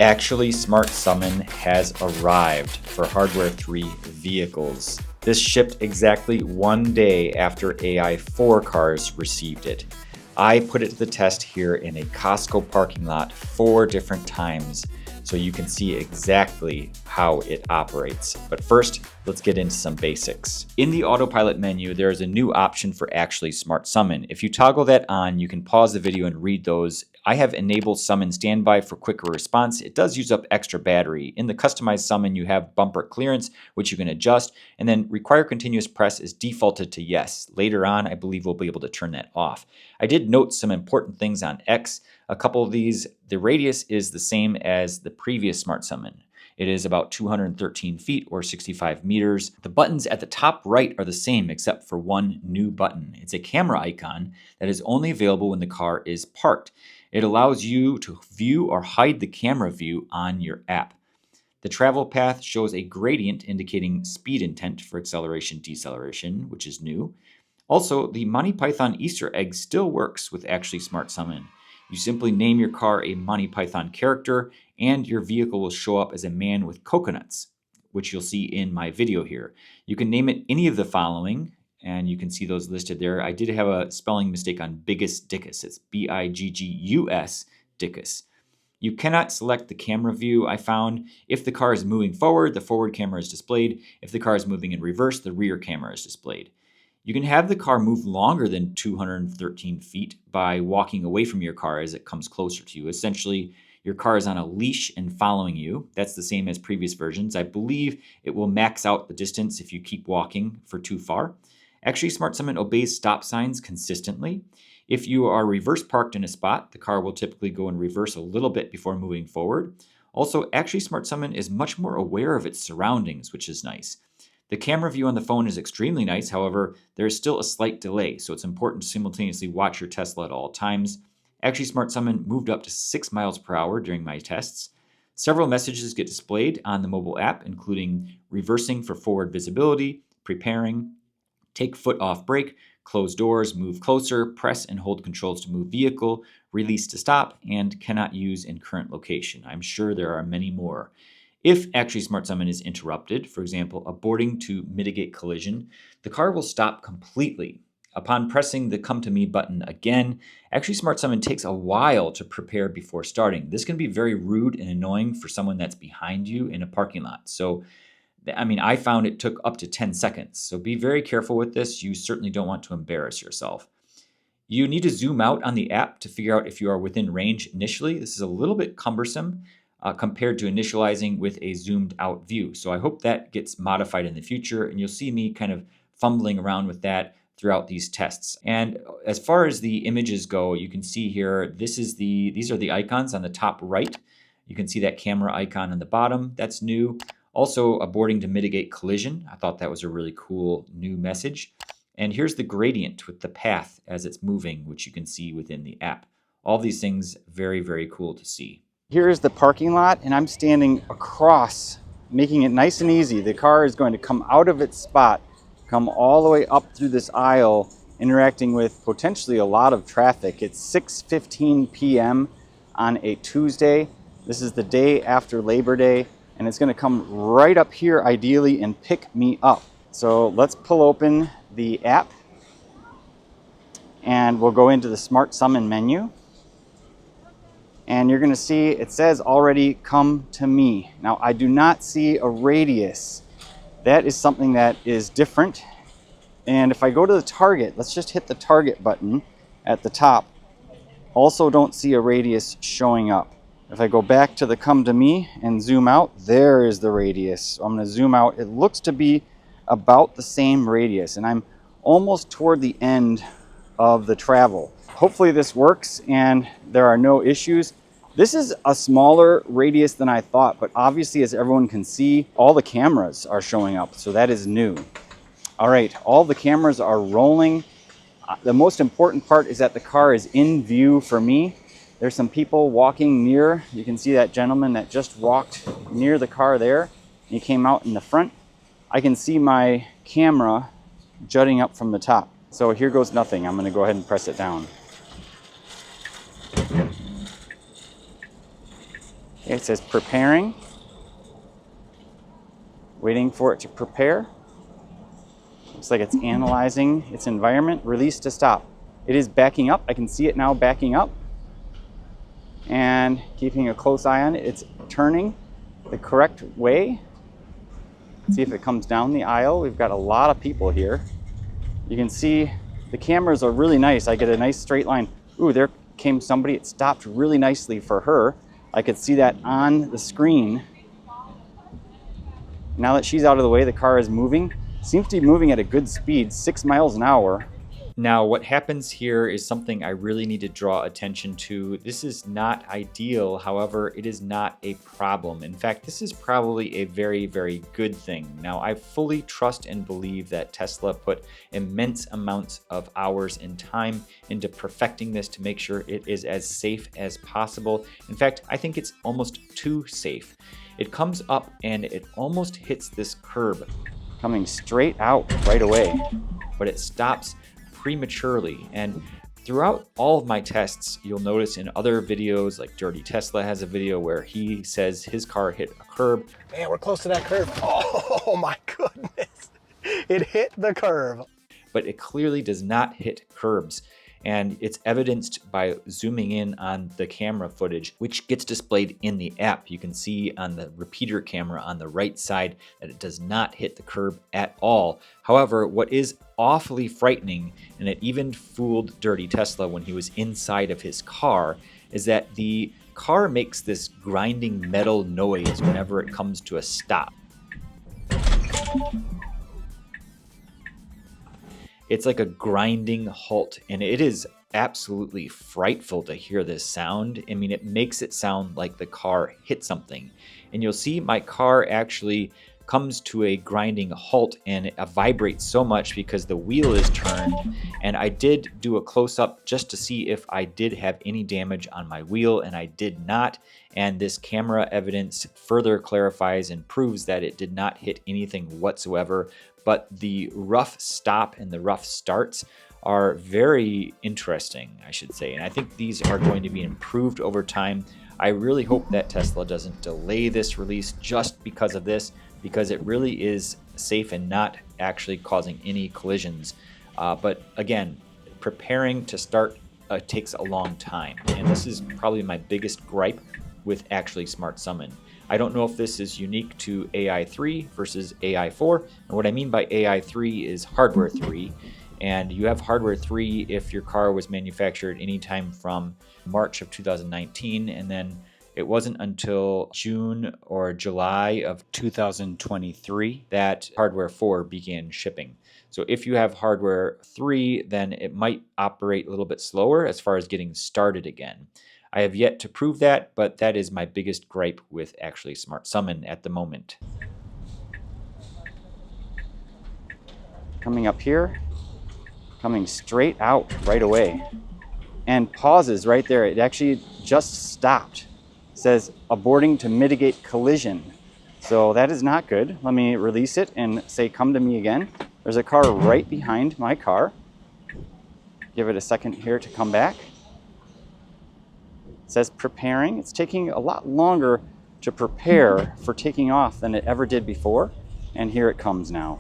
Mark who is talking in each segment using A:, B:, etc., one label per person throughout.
A: Actually, Smart Summon has arrived for Hardware 3 vehicles. This shipped exactly 1 day after AI4 cars received it. I put it to the test here in a Costco parking lot 4 different times, so you can see exactly how it operates. But first, let's get into some basics. In the autopilot menu, there is a new option for Actually Smart Summon. If you toggle that on, you can pause the video and read those. I have enabled Summon Standby for quicker response. It does use up extra battery. In the customized summon, you have bumper clearance, which you can adjust, and then require continuous press is defaulted to yes. Later on, I believe we'll be able to turn that off. I did note some important things on X. A couple of these, the radius is the same as the previous Smart Summon. It is about 213 feet or 65 meters. The buttons at the top right are the same except for one new button. It's a camera icon that is only available when the car is parked. It allows you to view or hide the camera view on your app. The travel path shows a gradient indicating speed intent for acceleration, deceleration, which is new. Also, the Monty Python Easter egg still works with Actually Smart Summon. You simply name your car a Monty Python character, and your vehicle will show up as a man with coconuts, which you'll see in my video here. You can name it any of the following, and you can see those listed there. I did have a spelling mistake on Biggus Dickus. It's Biggus Dickus. You cannot select the camera view, I found. If the car is moving forward, the forward camera is displayed. If the car is moving in reverse, the rear camera is displayed. You can have the car move longer than 213 feet by walking away from your car as it comes closer to you. Essentially, your car is on a leash and following you. That's the same as previous versions. I believe it will max out the distance if you keep walking for too far. Actually, Smart Summon obeys stop signs consistently. If you are reverse parked in a spot, the car will typically go in reverse a little bit before moving forward. Also, Actually Smart Summon is much more aware of its surroundings, which is nice. The camera view on the phone is extremely nice. However, there is still a slight delay, so it's important to simultaneously watch your Tesla at all times. Actually Smart Summon moved up to 6 miles per hour during my tests. Several messages get displayed on the mobile app, including reversing for forward visibility, preparing, take foot off brake, close doors, move closer, press and hold controls to move vehicle, release to stop, and cannot use in current location. I'm sure there are many more. If Actually Smart Summon is interrupted, for example, aborting to mitigate collision, the car will stop completely. Upon pressing the Come to Me button again, Actually Smart Summon takes a while to prepare before starting. This can be very rude and annoying for someone that's behind you in a parking lot. So, I found it took up to 10 seconds. So be very careful with this. You certainly don't want to embarrass yourself. You need to zoom out on the app to figure out if you are within range initially. This is a little bit cumbersome compared to initializing with a zoomed out view. So I hope that gets modified in the future, and you'll see me kind of fumbling around with that throughout these tests. And as far as the images go, you can see here, these are the icons on the top right. You can see that camera icon on the bottom. That's new. Also, aborting to mitigate collision. I thought that was a really cool new message. And here's the gradient with the path as it's moving, which you can see within the app. All these things, very, very cool to see.
B: Here is the parking lot, and I'm standing across, making it nice and easy. The car is going to come out of its spot, come all the way up through this aisle, interacting with potentially a lot of traffic. It's 6:15 p.m. on a Tuesday. This is the day after Labor Day, and it's going to come right up here, ideally, and pick me up. So let's pull open the app, and we'll go into the Smart Summon menu. And you're going to see it says already come to me. Now, I do not see a radius. That is something that is different. And if I go to the target, let's just hit the target button at the top. Also don't see a radius showing up. If I go back to the come to me and zoom out, there is the radius. So I'm going to zoom out. It looks to be about the same radius, and I'm almost toward the end of the travel. Hopefully this works and there are no issues. This is a smaller radius than I thought, but obviously, as everyone can see, all the cameras are showing up, so that is new. All right, all the cameras are rolling. The most important part is that the car is in view for me. There's some people walking near. You can see that gentleman that just walked near the car there. He came out in the front. I can see my camera jutting up from the top. So here goes nothing. I'm going to go ahead and press it down. It says preparing, waiting for it to prepare. Looks like it's analyzing its environment. Release to stop. It is backing up. I can see it now backing up. And keeping a close eye on it. It's turning the correct way. See if it comes down the aisle. We've got a lot of people here. You can see the cameras are really nice. I get a nice straight line. Ooh, there came somebody. It stopped really nicely for her. I could see that on the screen. Now that she's out of the way, the car is moving. Seems to be moving at a good speed, 6 miles an hour.
A: Now, what happens here is something I really need to draw attention to. This is not ideal, however, it is not a problem. In fact, this is probably a very, very good thing. Now, I fully trust and believe that Tesla put immense amounts of hours and time into perfecting this to make sure it is as safe as possible. In fact, I think it's almost too safe. It comes up and it almost hits this curb.
B: Coming straight out right away.
A: But it stops prematurely. And throughout all of my tests, you'll notice in other videos, like Dirty Tesla has a video where he says his car hit a curb.
C: Man, we're close to that curve. Oh my goodness. It hit the curve.
A: But it clearly does not hit curbs. And it's evidenced by zooming in on the camera footage, which gets displayed in the app. You can see on the repeater camera on the right side that it does not hit the curb at all. However, what is awfully frightening, and it even fooled Dirty Tesla when he was inside of his car, is that the car makes this grinding metal noise whenever it comes to a stop. It's like a grinding halt, and it is absolutely frightful to hear this sound. I mean, it makes it sound like the car hit something. And you'll see my car actually comes to a grinding halt, and it vibrates so much because the wheel is turned. And I did do a close-up just to see if I did have any damage on my wheel, and I did not. And this camera evidence further clarifies and proves that it did not hit anything whatsoever. But the rough stop and the rough starts are very interesting, I should say. And I think these are going to be improved over time. I really hope that Tesla doesn't delay this release just because of this, because it really is safe and not actually causing any collisions. But again, preparing to start takes a long time. And this is probably my biggest gripe with actually Smart Summon. I don't know if this is unique to AI3 versus AI4. And what I mean by AI3 is hardware 3. And you have hardware 3 if your car was manufactured anytime from March of 2019. And then it wasn't until June or July of 2023 that hardware 4 began shipping. So if you have hardware 3, then it might operate a little bit slower as far as getting started again. I have yet to prove that, but that is my biggest gripe with actually Smart Summon at the moment.
B: Coming up here, coming straight out right away. And pauses right there. It actually just stopped. It says aborting to mitigate collision. So that is not good. Let me release it and say come to me again. There's a car right behind my car. Give it a second here to come back. It says preparing. It's taking a lot longer to prepare for taking off than it ever did before. And here it comes now.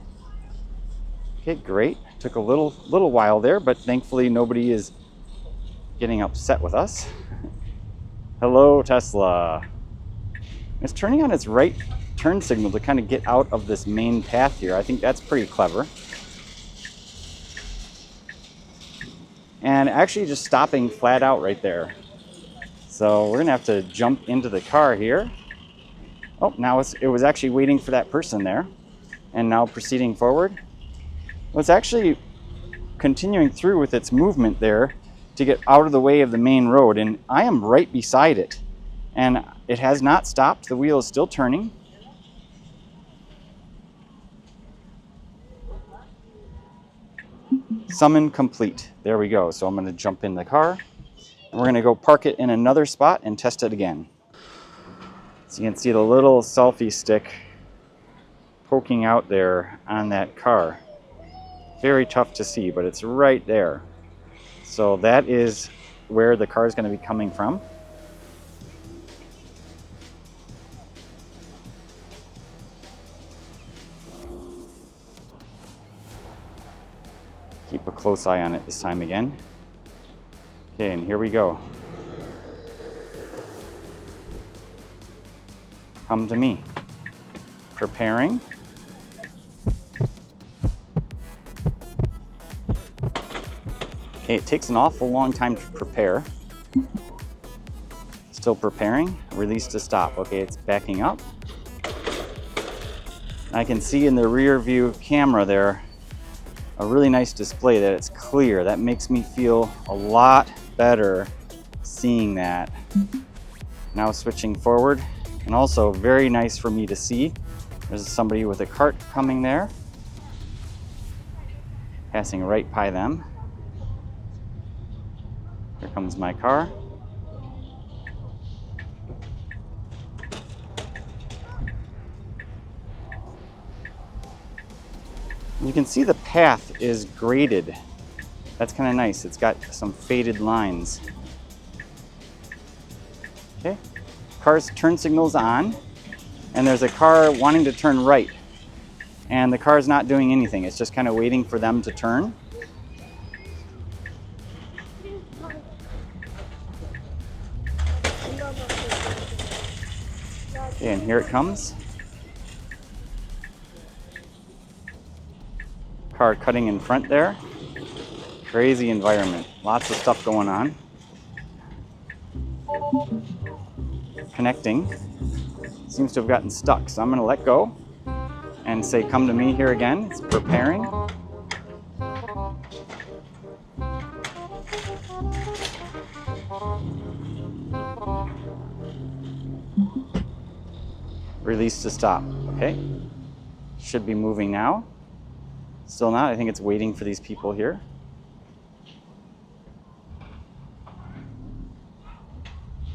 B: Okay, great. Took a little while there, but thankfully nobody is getting upset with us. Hello, Tesla. It's turning on its right turn signal to kind of get out of this main path here. I think that's pretty clever. And actually just stopping flat out right there. So we're gonna have to jump into the car here. Oh, now it was actually waiting for that person there. And now proceeding forward. Well, it's actually continuing through with its movement there to get out of the way of the main road. And I am right beside it. And it has not stopped. The wheel is still turning. Summon complete. There we go. So I'm going to jump in the car. And we're going to go park it in another spot and test it again. So you can see the little selfie stick poking out there on that car. Very tough to see, but it's right there. So that is where the car is going to be coming from. close eye on it this time again. Okay, and here we go. Come to me. Preparing. Okay, it takes an awful long time to prepare. Still preparing. Release to stop. Okay, it's backing up. I can see in the rear view camera there a really nice display that it's clear. That makes me feel a lot better seeing that. Now switching forward, and also very nice for me to see. There's somebody with a cart coming there, passing right by them. Here comes my car. You can see the path is graded. That's kind of nice. It's got some faded lines. Okay, car's turn signal's on, and there's a car wanting to turn right. And the car's not doing anything. It's just kind of waiting for them to turn. Okay, and here it comes. Car cutting in front there. Crazy environment. Lots of stuff going on. Connecting. Seems to have gotten stuck, so I'm going to let go and say come to me here again. It's preparing. Release to stop. Okay. Should be moving now. Still not. I think it's waiting for these people here.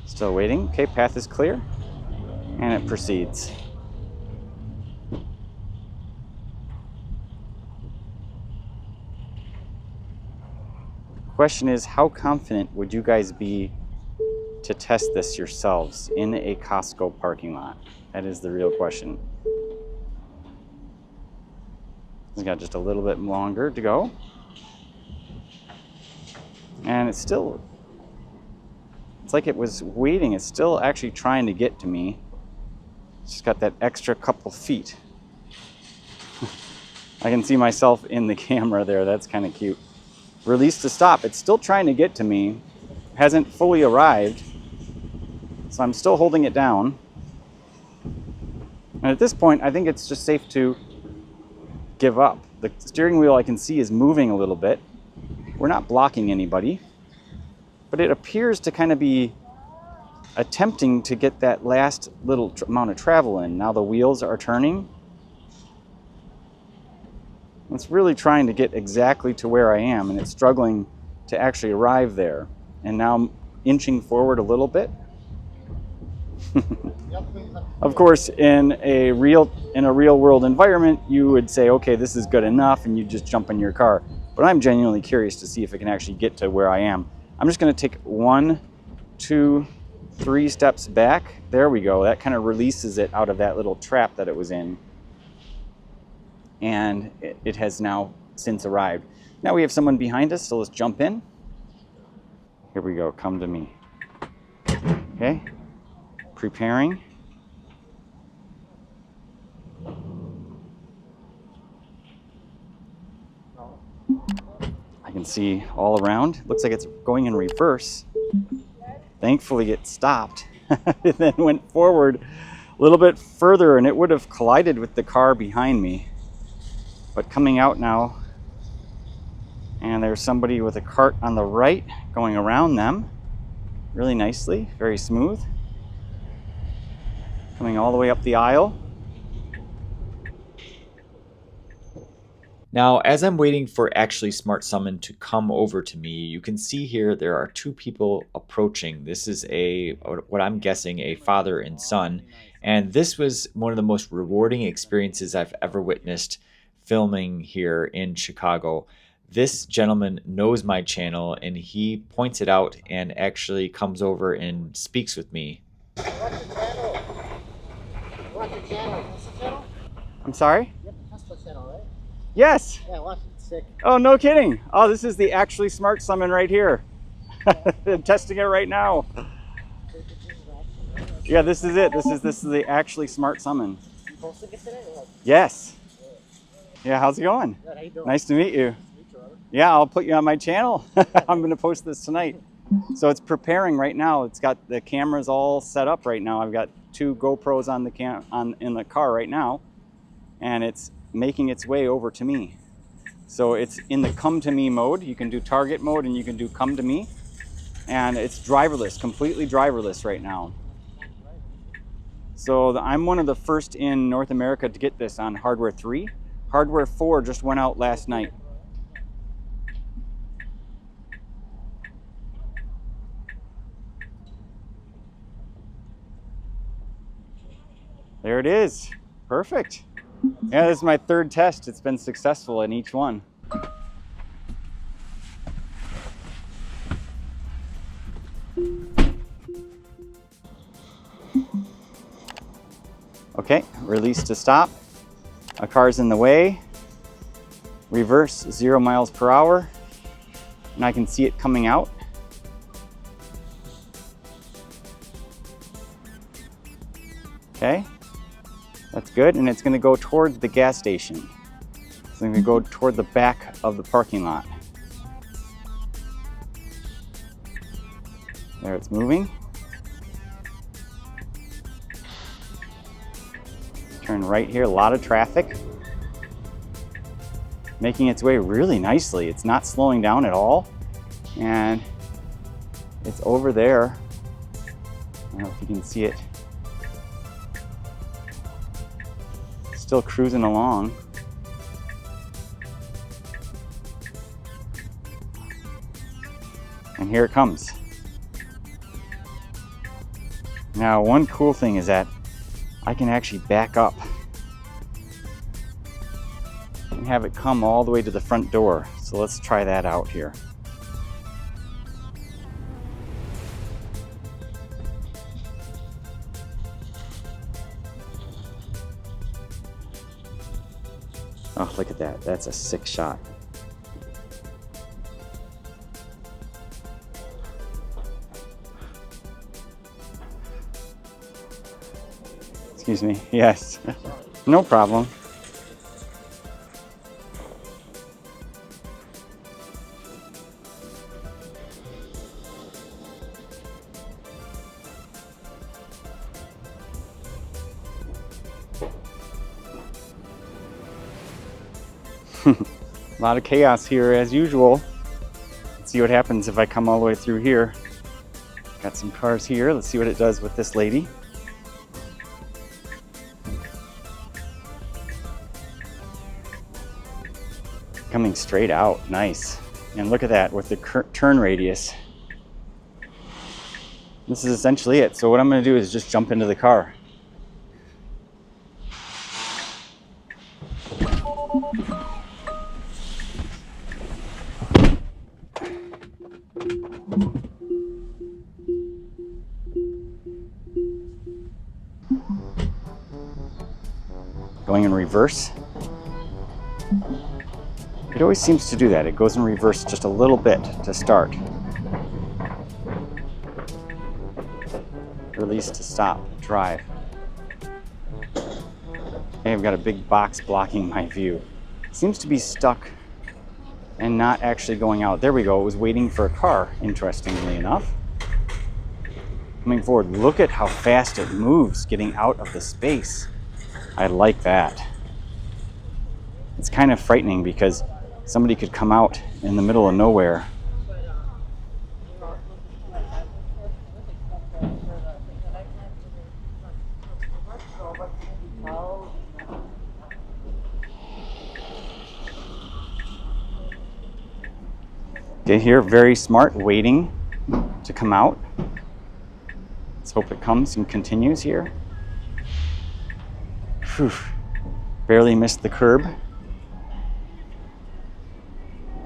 B: Still waiting. Okay, path is clear. And it proceeds. Question is, how confident would you guys be to test this yourselves in a Costco parking lot? That is the real question. It's got just a little bit longer to go. And it's like it was waiting. It's still actually trying to get to me. It's just got that extra couple feet. I can see myself in the camera there. That's kind of cute. Release to stop. It's still trying to get to me. Hasn't fully arrived. So I'm still holding it down. And at this point, I think it's just safe to give up. The steering wheel I can see is moving a little bit. We're not blocking anybody, but it appears to kind of be attempting to get that last little amount of travel in. Now the wheels are turning. It's really trying to get exactly to where I am, and it's struggling to actually arrive there. And now I'm inching forward a little bit. Of course, in a real world environment, you would say, okay, this is good enough, and you just jump in your car. But I'm genuinely curious to see if it can actually get to where I am. I'm just going to take 1, 2, 3 steps back. There we go. That kind of releases it out of that little trap that it was in. And it has now since arrived. Now we have someone behind us, so let's jump in. Here we go. Come to me. Okay. Preparing. I can see all around. Looks like it's going in reverse. Thankfully it stopped. It then went forward a little bit further, and it would have collided with the car behind me. But coming out now, and there's somebody with a cart on the right going around them really nicely, very smooth. Coming all the way up the aisle.
A: Now, as I'm waiting for actually Smart Summon to come over to me, you can see here there are 2 people approaching. This is what I'm guessing, a father and son. And this was one of the most rewarding experiences I've ever witnessed filming here in Chicago. This gentleman knows my channel, and he points it out and actually comes over and speaks with me.
D: Watch the channel. Watch the channel. What's the channel?
B: I'm sorry?
D: You have the Tesla channel, right?
B: Yes.
D: Yeah, watch it.
C: sick.
B: Oh, no kidding. Oh, this is the actually smart summon right here. I'm testing it right now. Yeah, this is it. This is the actually smart summon.
C: You posting it today? Or?
B: Yes. Yeah, how's it going?
C: Good, how you doing?
B: Nice to meet you.
C: Nice to meet you, Robert.
B: Yeah, I'll put you on my channel. I'm going to post this tonight. So it's preparing right now. It's got the cameras all set up right now. I've got 2 GoPros on the in the car right now, and it's making its way over to me. So it's in the come to me mode. You can do target mode and you can do come to me, and it's driverless, completely driverless right now. So I'm one of the first in North America to get this on hardware 3. Hardware 4 just went out last night. There it is. Perfect. Yeah, this is my 3rd test. It's been successful in each one. Okay, release to stop. A car's in the way. Reverse 0 miles per hour. And I can see it coming out. Okay. That's good, and it's going to go towards the gas station. It's going to go toward the back of the parking lot. There, it's moving. Turn right here, a lot of traffic. Making its way really nicely. It's not slowing down at all. And it's over there. I don't know if you can see it. Still cruising along. And here it comes. Now, one cool thing is that I can actually back up and have it come all the way to the front door. So let's try that out here. Oh, look at that. That's a sick shot. Excuse me. Yes. No problem. A lot of chaos here as usual. Let's see what happens if I come all the way through here. Got some cars here. Let's see what it does with this lady. Coming straight out, nice. And look at that with the turn radius. This is essentially it. So what I'm going to do is just jump into the car. Going in reverse. It always seems to do that. It goes in reverse just a little bit to start. Release to stop, drive. Okay, I've got a big box blocking my view. It seems to be stuck and not actually going out. There we go. It was waiting for a car, interestingly enough. Coming forward, look at how fast it moves getting out of the space. I like that. It's kind of frightening because somebody could come out in the middle of nowhere. Okay, here, very smart, waiting to come out. Let's hope it comes and continues here. Whew. Barely missed the curb.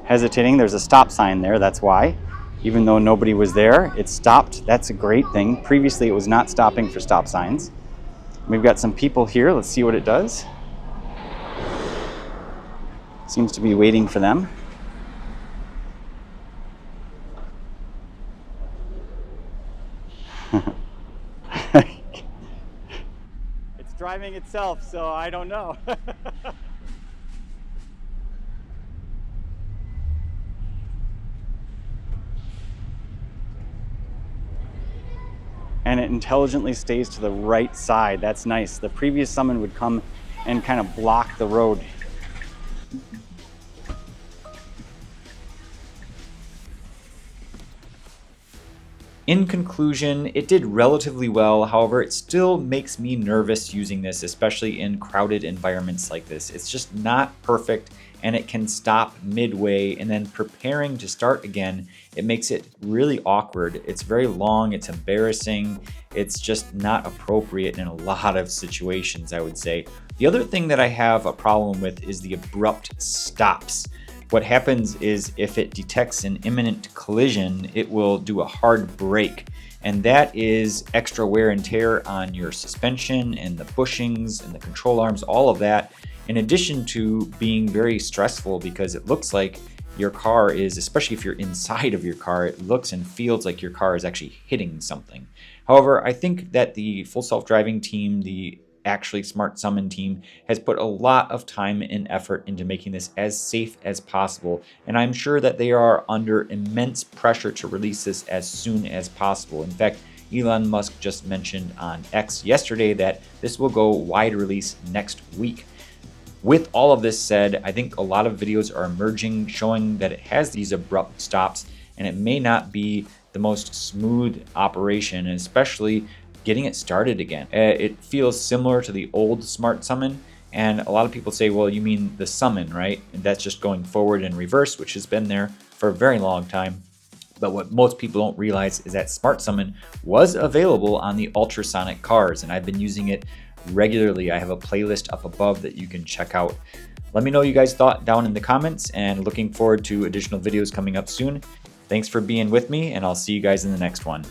B: Hesitating, there's a stop sign there, that's why. Even though nobody was there, it stopped. That's a great thing. Previously, it was not stopping for stop signs. We've got some people here. Let's see what it does. Seems to be waiting for them. It's driving itself, so I don't know. And it intelligently stays to the right side. That's nice. The previous summon would come and kind of block the road.
A: In conclusion, it did relatively well. However, it still makes me nervous using this, especially in crowded environments like this. It's just not perfect, and it can stop midway, and then preparing to start again, it makes it really awkward. It's very long, it's embarrassing, it's just not appropriate in a lot of situations, I would say. The other thing that I have a problem with is the abrupt stops. What happens is if it detects an imminent collision, it will do a hard brake. And that is extra wear and tear on your suspension and the bushings and the control arms, all of that. In addition to being very stressful because it looks like your car is, especially if you're inside of your car, it looks and feels like your car is actually hitting something. However, I think that the Full Self-Driving team, the actually Smart Summon team, has put a lot of time and effort into making this as safe as possible, and I'm sure that they are under immense pressure to release this as soon as possible. In fact, Elon Musk just mentioned on X yesterday that this will go wide release next week. With all of this said, I think a lot of videos are emerging showing that it has these abrupt stops, and it may not be the most smooth operation, and especially getting it started again. It feels similar to the old Smart Summon, and a lot of people say, well, you mean the summon, right? And that's just going forward and reverse, which has been there for a very long time. But what most people don't realize is that Smart Summon was available on the ultrasonic cars, and I've been using it regularly. I have a playlist up above that you can check out. Let me know what you guys thought down in the comments, and looking forward to additional videos coming up soon. Thanks for being with me, and I'll see you guys in the next one.